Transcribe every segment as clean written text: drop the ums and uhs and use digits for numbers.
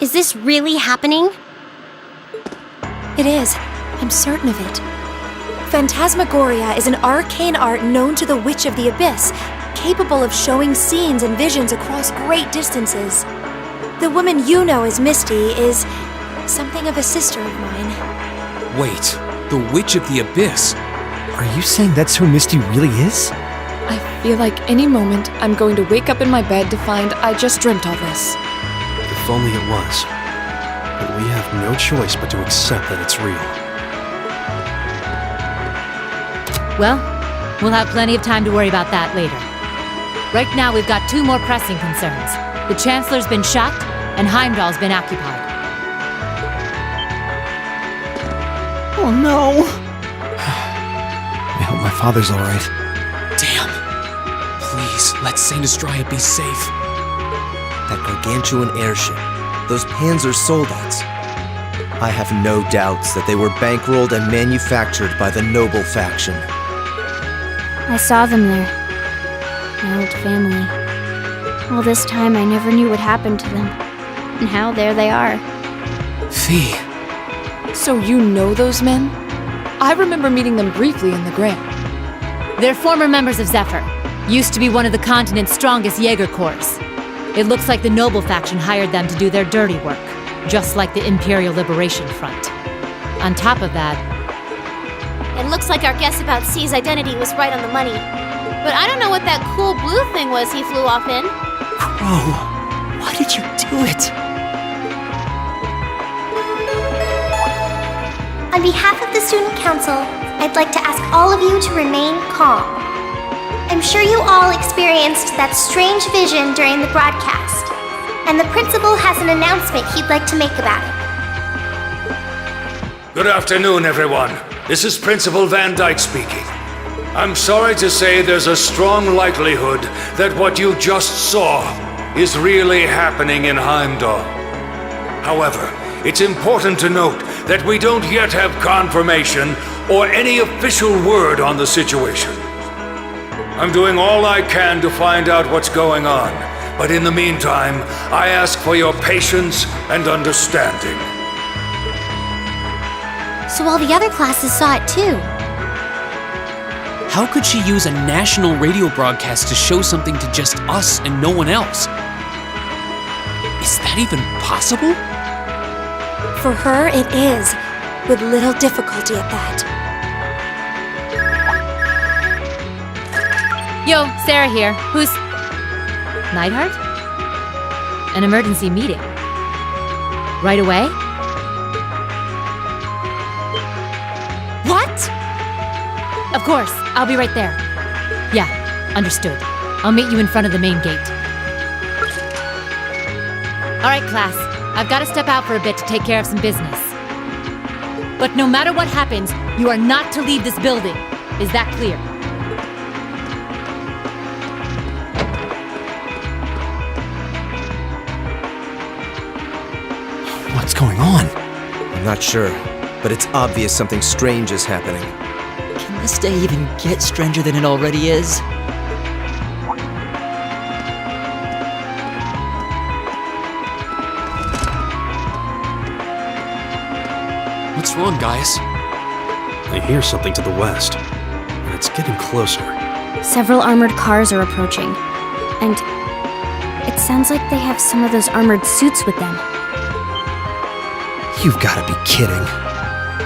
Is this really happening? It is. I'm certain of it. Phantasmagoria is an arcane art known to the Witch of the Abyss, capable of showing scenes and visions across great distances. The woman you know as Misty is something of a sister of mine. Wait, the Witch of the Abyss? Are you saying that's who Misty really is? I feel like any moment I'm going to wake up in my bed to find I just dreamt all this. If only it was. But we have no choice but to accept that it's real. Well, we'll have plenty of time to worry about that later. Right now, we've got two more pressing concerns. The Chancellor's been shot, and Heimdall's been occupied. Oh no! I hope my father's alright. Damn. Please, let Saint Astraea be safe. That gargantuan airship, those Panzer soldats. I have no doubts that they were bankrolled and manufactured by the noble faction. I saw them there. My old family. All this time I never knew what happened to them. And how there they are. Fee. So you know those men? I remember meeting them briefly in the Grand. They're former members of Zephyr. Used to be one of the continent's strongest Jaeger Corps. It looks like the Noble faction hired them to do their dirty work, just like the Imperial Liberation Front. On top of that... It looks like our guess about C's identity was right on the money. But I don't know what that cool blue thing was he flew off in. Crow, why did you do it? On behalf of the Student Council, I'd like to ask all of you to remain calm. I'm sure you all experienced that strange vision during the broadcast, and the principal has an announcement he'd like to make about it. Good afternoon, everyone. This is Principal Van Dyke speaking. I'm sorry to say there's a strong likelihood that what you just saw is really happening in Heimdall. However, it's important to note that we don't yet have confirmation or any official word on the situation. I'm doing all I can to find out what's going on, but in the meantime, I ask for your patience and understanding. So all the other classes saw it too. How could she use a national radio broadcast to show something to just us and no one else? Is that even possible? For her, it is, with little difficulty at that. Yo, Sarah here. Who's... Neidhart? An emergency meeting. Right away? What? Of course, I'll be right there. Yeah, understood. I'll meet you in front of the main gate. All right, class. I've got to step out for a bit to take care of some business. But no matter what happens, you are not to leave this building. Is that clear? What's going on? I'm not sure, but it's obvious something strange is happening. Can this day even get stranger than it already is? What's wrong, guys? I hear something to the west, and it's getting closer. Several armored cars are approaching. And it sounds like they have some of those armored suits with them. You've got to be kidding.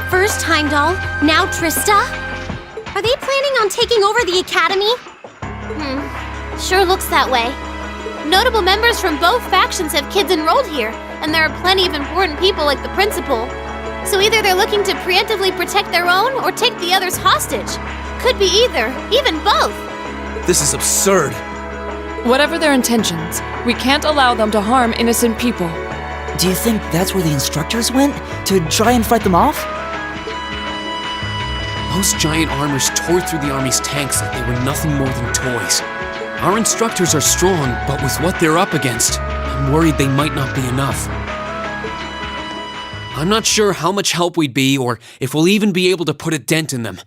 First Heimdall, now Trista? Are they planning on taking over the academy? Sure looks that way. Notable members from both factions have kids enrolled here, and there are plenty of important people like the principal. So either they're looking to preemptively protect their own or take the others hostage. Could be either, even both. This is absurd. Whatever their intentions, we can't allow them to harm innocent people. Do you think that's where the instructors went? To try and fight them off? Those giant armors tore through the army's tanks like they were nothing more than toys. Our instructors are strong, but with what they're up against, I'm worried they might not be enough. I'm not sure how much help we'd be, or if we'll even be able to put a dent in them.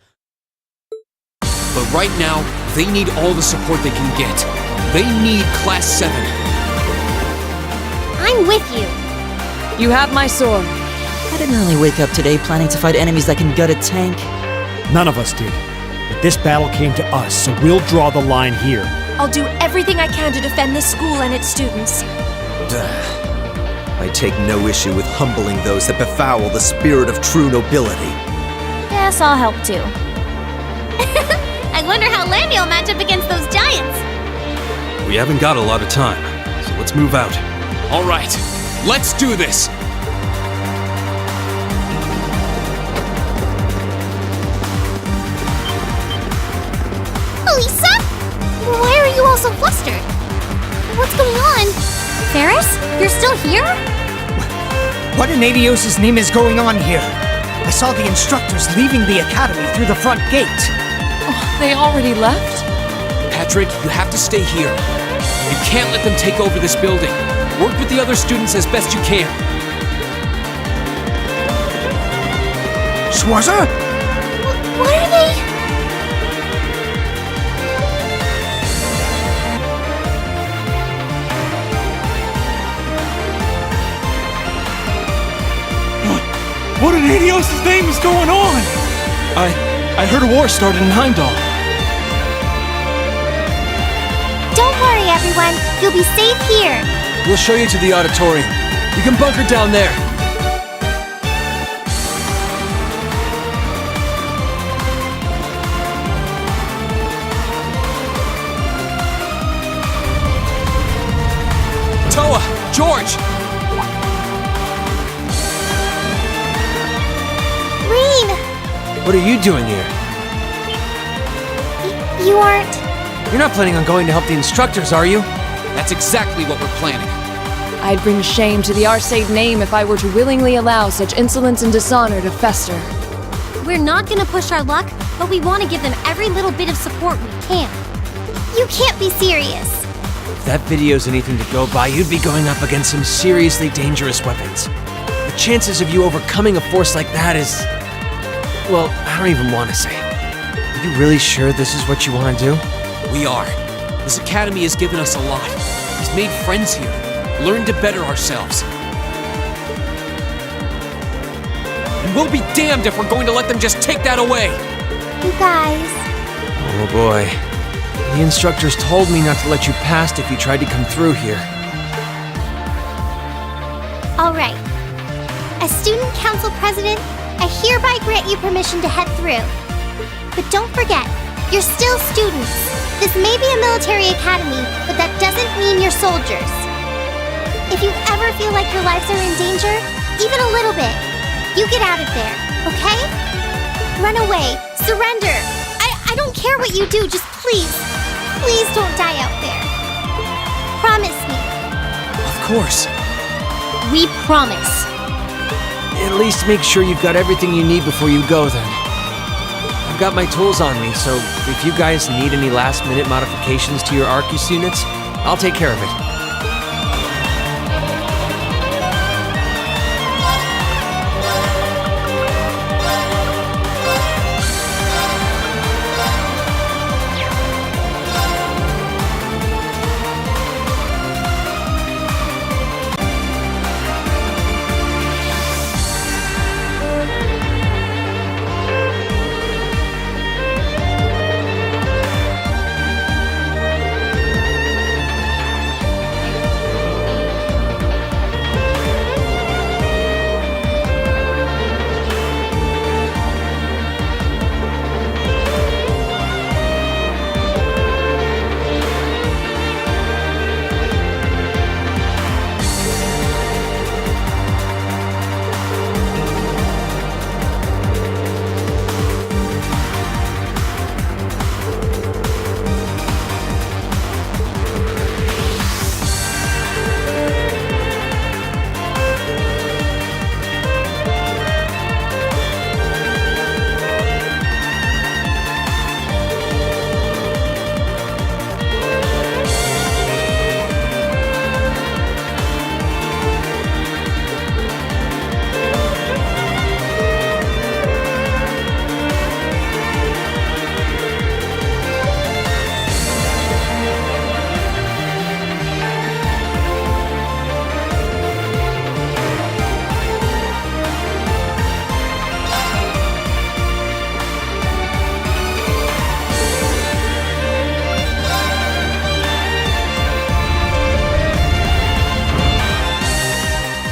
But right now, they need all the support they can get. They need Class 7. I'm with you. You have my sword. I didn't really wake up today planning to fight enemies that can gut a tank. None of us did. But this battle came to us, so we'll draw the line here. I'll do everything I can to defend this school and its students. I take no issue with humbling those that befoul the spirit of true nobility. Yes, I'll help too. I wonder how Landy will match up against those giants. We haven't got a lot of time, so let's move out. All right, let's do this. Lisa? Why are you all so flustered? What's going on? Ferris, you're still here? What in Adios' name is going on here? I saw the instructors leaving the academy through the front gate. Oh, they already left? Patrick, you have to stay here. You can't let them take over this building. Work with the other students as best you can. Schwarzer? What are they? What in Adios' name is going on? I heard a war started in Heimdall. Don't worry, everyone. You'll be safe here. We'll show you to the auditorium. You can bunker down there. Toa! George! Green! What are you doing here? You aren't... You're not planning on going to help the instructors, are you? That's exactly what we're planning. I'd bring shame to the Arcade name if I were to willingly allow such insolence and dishonor to fester. We're not gonna push our luck, but we want to give them every little bit of support we can. You can't be serious. If that video's anything to go by, you'd be going up against some seriously dangerous weapons. The chances of you overcoming a force like that is... well, I don't even want to say. Are you really sure this is what you want to do? We are. This academy has given us a lot. We've made friends here, learned to better ourselves. And we'll be damned if we're going to let them just take that away! You guys... Oh boy. The instructors told me not to let you past if you tried to come through here. All right. As student council president, I hereby grant you permission to head through. But don't forget, you're still students. This may be a military academy, but that doesn't mean you're soldiers. If you ever feel like your lives are in danger, even a little bit, you get out of there, okay? Run away, surrender. I don't care what you do, just please don't die out there. Promise me. Of course. We promise. At least make sure you've got everything you need before you go, then. I've got my tools on me, so if you guys need any last-minute modifications to your Arcus units, I'll take care of it.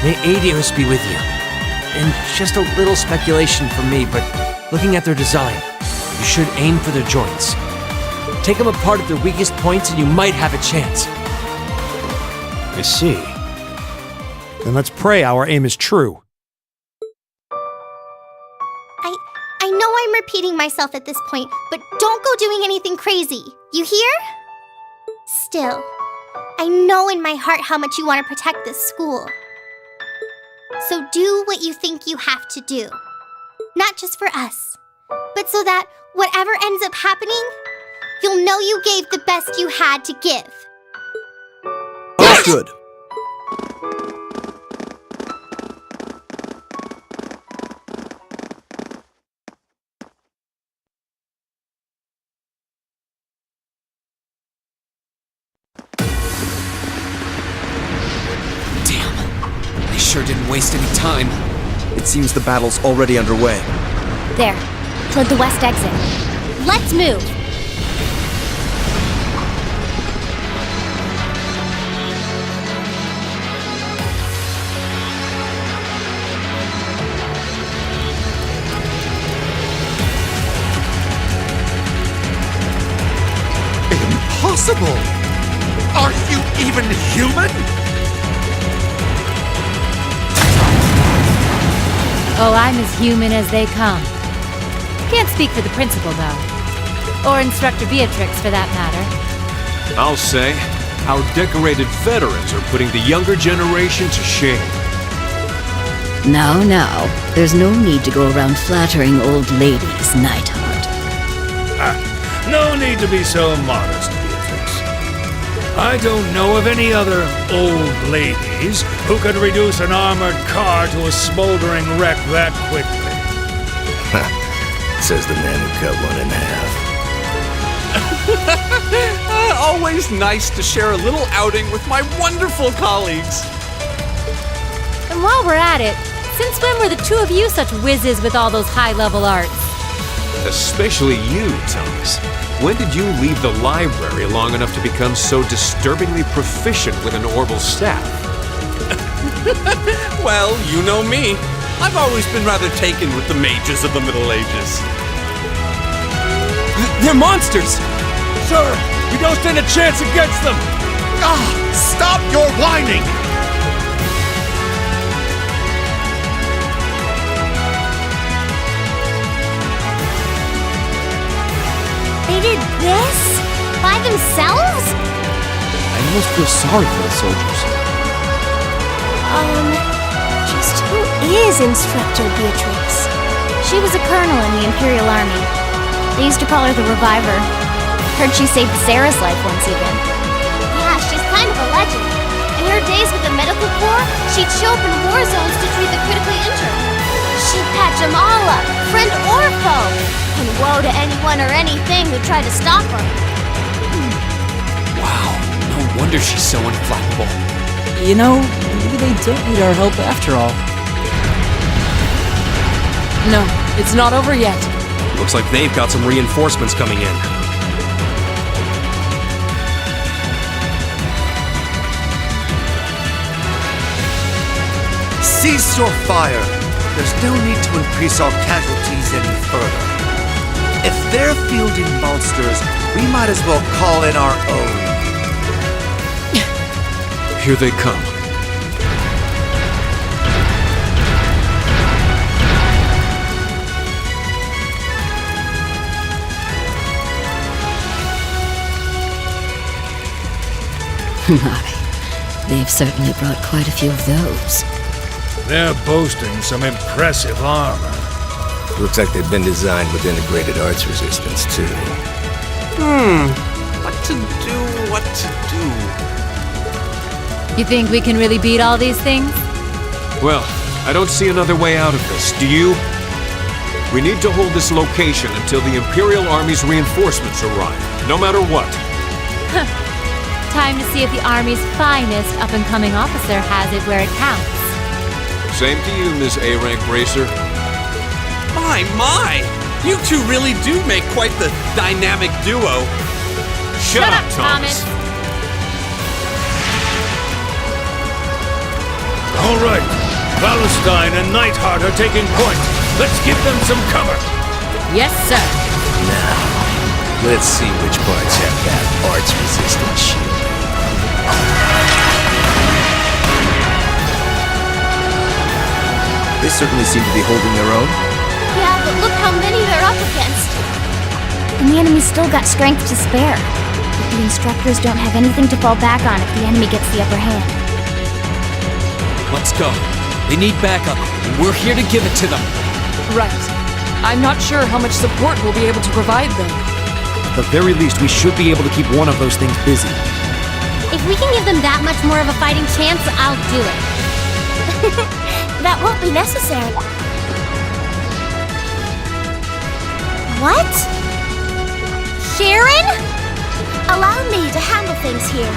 May Adios be with you. And just a little speculation from me, but looking at their design, you should aim for their joints. Take them apart at their weakest points and you might have a chance. I see. Then let's pray our aim is true. I know I'm repeating myself at this point, but don't go doing anything crazy. You hear? Still, I know in my heart how much you want to protect this school. So do what you think you have to do. Not just for us, but so that whatever ends up happening, you'll know you gave the best you had to give. Understood. They sure didn't waste any time. It seems the battle's already underway. There, toward the west exit. Let's move! Impossible! Are you even human? Oh, I'm as human as they come. Can't speak for the principal, though. Or Instructor Beatrix, for that matter. I'll say, our decorated veterans are putting the younger generation to shame. Now, there's no need to go around flattering old ladies, Nightheart. No need to be so modest, Beatrix. I don't know of any other old ladies who could reduce an armored car to a smoldering wreck that quickly. Says the man who cut one in half. Always nice to share a little outing with my wonderful colleagues. And while we're at it, since when were the two of you such whizzes with all those high-level arts? Especially you, Thomas. When did you leave the library long enough to become so disturbingly proficient with an orbital staff? Well, you know me. I've always been rather taken with the mages of the Middle Ages. They're monsters! Sir, we don't stand a chance against them! Stop your whining! They did this? By themselves? I almost feel sorry for the soldiers. Just who is Instructor Beatrix? She was a colonel in the Imperial Army. They used to call her the Reviver. Heard she saved Sarah's life once even. Yeah, she's kind of a legend. In her days with the medical corps, she'd show up in war zones to treat the critically injured. She'd patch them all up, friend or foe. And woe to anyone or anything who tried to stop her. Wow, no wonder she's so inflammable. You know, maybe they don't need our help after all. No, it's not over yet. Looks like they've got some reinforcements coming in. Cease your fire! There's no need to increase our casualties any further. If they're fielding monsters, we might as well call in our own. Here they come. My, they've certainly brought quite a few of those. They're boasting some impressive armor. Looks like they've been designed with integrated arts resistance, too. What to do? You think we can really beat all these things? Well, I don't see another way out of this, do you? We need to hold this location until the Imperial Army's reinforcements arrive, no matter what. Time to see if the Army's finest up-and-coming officer has it where it counts. Same to you, Ms. A-Rank Racer. My! You two really do make quite the dynamic duo. Shut up, Thomas. All All right. Palestine and Nightheart are taking point. Let's give them some cover. Yes, sir. Now, let's see which parts have that arch-resistant shield. They certainly seem to be holding their own. Yeah, but look how many they're up against. And the enemy's still got strength to spare. But the instructors don't have anything to fall back on if the enemy gets the upper hand. Let's go. They need backup, and we're here to give it to them. Right. I'm not sure how much support we'll be able to provide them. At the very least, we should be able to keep one of those things busy. If we can give them that much more of a fighting chance, I'll do it. That won't be necessary. What? Sharon? Allow me to handle things here.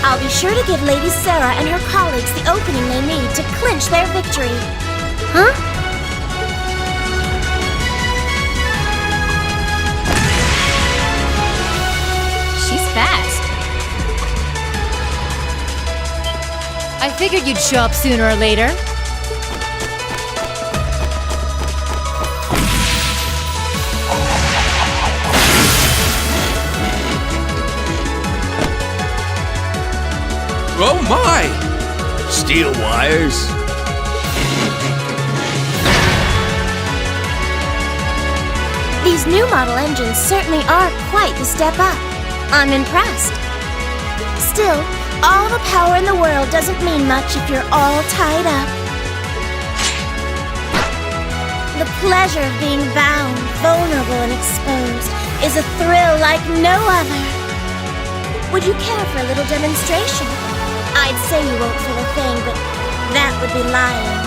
I'll be sure to give Lady Sarah and her colleagues the opening they need to clinch their victory. Huh? She's fast. I figured you'd show up sooner or later. Oh my! Steel wires. These new model engines certainly are quite the step up. I'm impressed. Still, all the power in the world doesn't mean much if you're all tied up. The pleasure of being bound, vulnerable, and exposed is a thrill like no other. Would you care for a little demonstration? I'd say you won't feel a thing, but that would be lying.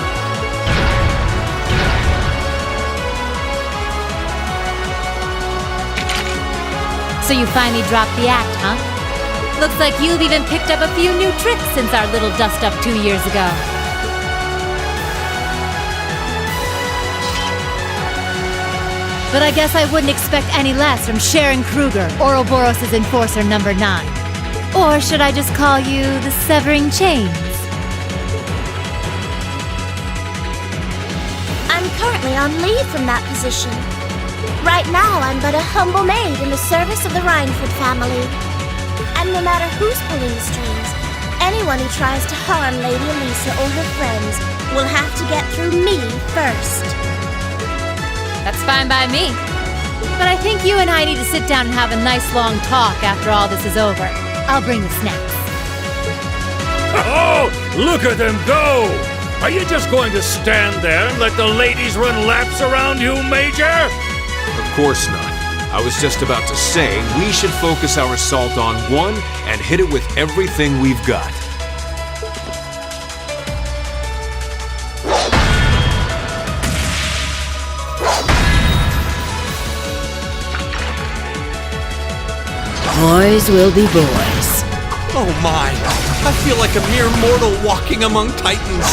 So you finally dropped the act, huh? Looks like you've even picked up a few new tricks since our little dust-up 2 years ago. But I guess I wouldn't expect any less from Sharon Kruger, Ouroboros' Enforcer number 9. Or should I just call you the Severing Chains? I'm currently on leave from that position. Right now, I'm but a humble maid in the service of the Rhineford family. And no matter who's pulling the strings, anyone who tries to harm Lady Elisa or her friends will have to get through me first. That's fine by me. But I think you and I need to sit down and have a nice long talk after all this is over. I'll bring the snacks. Oh, look at them go! Are you just going to stand there and let the ladies run laps around you, Major? Of course not. I was just about to say we should focus our assault on one and hit it with everything we've got. Boys will be boys. Oh my! I feel like a mere mortal walking among titans.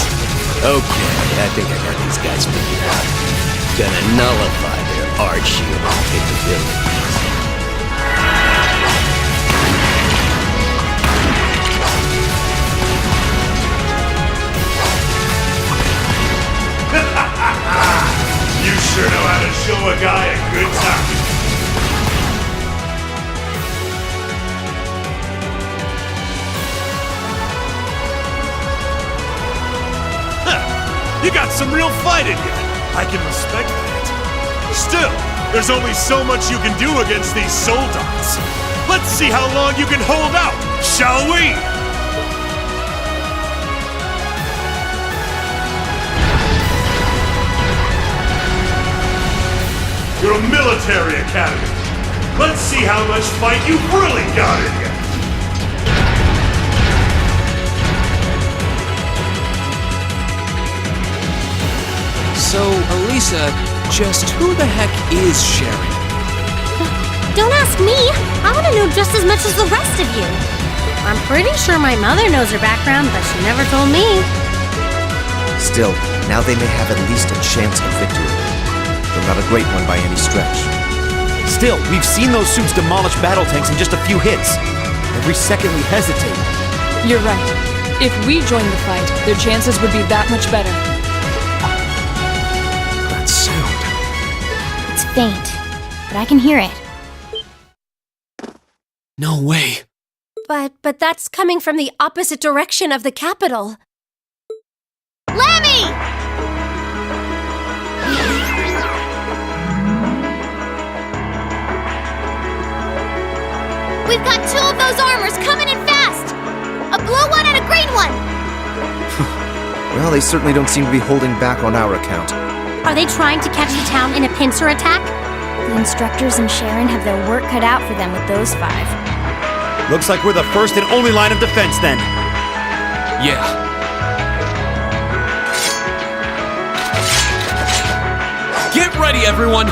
Okay, I think I got these guys figured out. Gonna nullify their arch shield capabilities. You sure know how to show a guy a good time. You got some real fight in you. I can respect that. Still, there's only so much you can do against these soldats. Let's see how long you can hold out, shall we? You're a military academy. Let's see how much fight you've really got in you. So, Elisa, just who the heck is Sharon? Don't ask me. I want to know just as much as the rest of you. I'm pretty sure my mother knows her background, but she never told me. Still, now they may have at least a chance of victory. Though not a great one by any stretch. Still, we've seen those suits demolish battle tanks in just a few hits. Every second we hesitate. You're right. If we joined the fight, their chances would be that much better. That sound. It's faint, but I can hear it. No way. But that's coming from the opposite direction of the capital. Lemmy! We've got two of those armors coming in fast! A blue one and a green one! Well, they certainly don't seem to be holding back on our account. Are they trying to catch the town in a pincer attack? The instructors and Sharon have their work cut out for them with those 5. Looks like we're the first and only line of defense then. Yeah. Get ready, everyone!